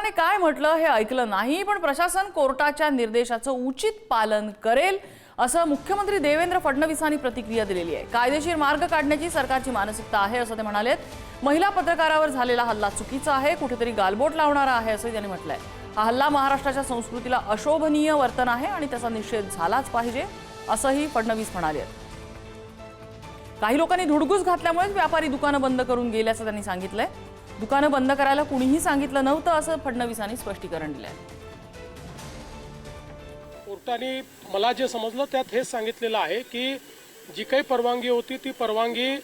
शासनाने काय म्हटलं हे ऐकलं नाही, पण प्रशासन कोर्टाच्या निर्देशाचं उचित पालन करेल असं मुख्यमंत्री देवेंद्र फडणवीसांनी प्रतिक्रिया दिलेली आहे। कायदेशीर मार्ग काढण्याची सरकारची मानसिकता आहे असं ते म्हणालेत। महिला पत्रकारावर झालेला हल्ला चुकीचा आहे, कुठेतरी गालबोट लावणारा आहे असं त्यांनी म्हटलंय। हा हल्ला महाराष्ट्राच्या संस्कृतीला अशोभनीय वर्तन आहे आणि त्याचा निषेध झालाच पाहिजे असंही फडणवीस म्हणाले। काही लोकांनी धुडगूस घातल्यामुळे व्यापारी दुकानं बंद करून गेल्याचं त्यांनी सांगितलंय। दुकानं बंद करायला कुणीही सांगितलं नव्हतं असं फडणवीसांनी स्पष्टीकरण दिलंय। कोर्टाने मला जे समजलं त्यात हेच सांगितलेलं आहे की जी काही परवानगी होती ती परवानगी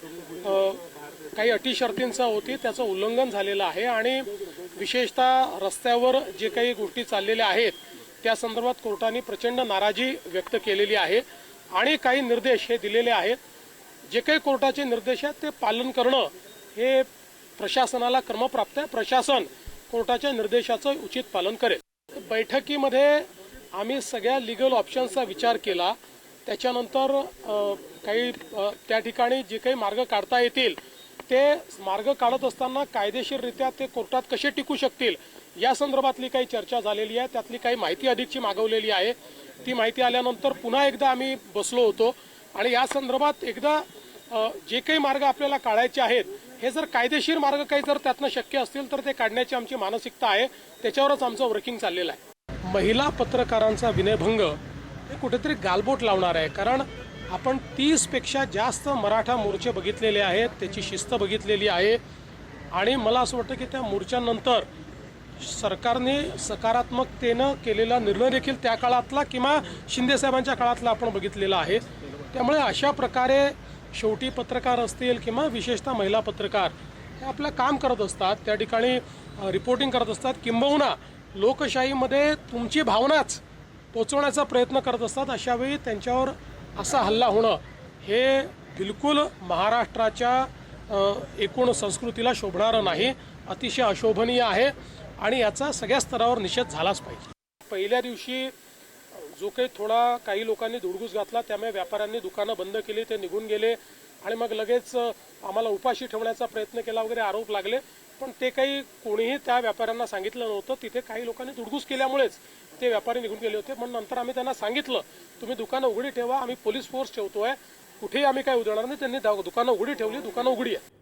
काही अटी शर्तींचा होती, त्याचं उल्लंघन झालेलं आहे आणि विशेषतः रस्त्यावर जे काही गोष्टी चाललेल्या आहेत त्या संदर्भात कोर्टाने प्रचंड नाराजी व्यक्त केलेली आहे आणि काही निर्देश हे दिलेले आहेत। जे काही कोर्टाचे निर्देश आहेत ते पालन करणं हे प्रशासनाला क्रमप्राप्त आहे। प्रशासन कोर्टाच्या निर्देशाचं उचित पालन करेल। बैठकीमध्ये आम्ही सगळ्या लीगल ऑप्शन्सचा विचार केला, त्याच्यानंतर काही त्या ठिकाणी जे काही मार्ग काढता येतील ते मार्ग काढत असताना कायदेशीररित्या ते कोर्टात कसे टिकू शकतील या संदर्भातली काही चर्चा झालेली आहे। त्यातली काही माहिती अधिकची मागवलेली आहे। ती माहिती आल्यानंतर पुन्हा एकदा आम्ही बसलो होतो आणि या संदर्भात एकदा जे काही मार्ग आपल्याला काढायचे आहेत हे जर कायदेशीर मार्ग काही जर त्यातनं शक्य असतील तर ते काढण्याची आमची मानसिकता आहे, त्याच्यावरच आमचं वर्किंग चाललेलं आहे। महिला पत्रकारांचा विनयभंग हे कुठेतरी गालबोट लावणार आहे, कारण आपण 30 पेक्षा जास्त मराठा मोर्चे बघितलेले आहेत, त्याची शिस्त बघितलेली आहे आणि मला असं वाटतं की त्या मोर्चानंतर सरकारने सकारात्मकतेनं केलेला निर्णय देखील त्या काळातला किंवा शिंदे साहेबांच्या काळातला आपण बघितलेला आहे। त्यामुळे अशा प्रकारे शेवटी पत्रकार असतील किंवा विशेषतः महिला पत्रकार हे आपलं काम करत असतात, त्या ठिकाणी रिपोर्टिंग करत असतात, किंबहुना लोकशाहीमध्ये तुमची भावनाच पोचवण्याचा प्रयत्न करत असतात। अशावेळी त्यांच्यावर असा हल्ला होणं हे बिलकुल महाराष्ट्राच्या एकूण संस्कृतीला शोभणारं नाही, अतिशय अशोभनीय आहे आणि याचा सगळ्या स्तरावर निषेध झालाच पाहिजे। पहिल्या दिवशी जो काही लोकांनी धुडगूस घातला त्यामुळे व्यापाऱ्यांनी दुकानं बंद केली, ते निघून गेले आणि मग लगेच आम्हाला उपाशी ठेवण्याचा प्रयत्न केला वगैरे आरोप लागले, पण ते काही कोणीही त्या व्यापाऱ्यांना सांगितलं नव्हतं। तिथे काही लोकांनी धुडगूस केल्यामुळेच ते व्यापारी निघून गेले होते। पण नंतर आम्ही त्यांना सांगितलं तुम्ही दुकानं उघडी ठेवा, आम्ही पोलीस फोर्स ठेवतोय, कुठेही आम्ही काही उधळणार नाही। त्यांनी दुकानं उघडी ठेवली, दुकानं उघडी आहे।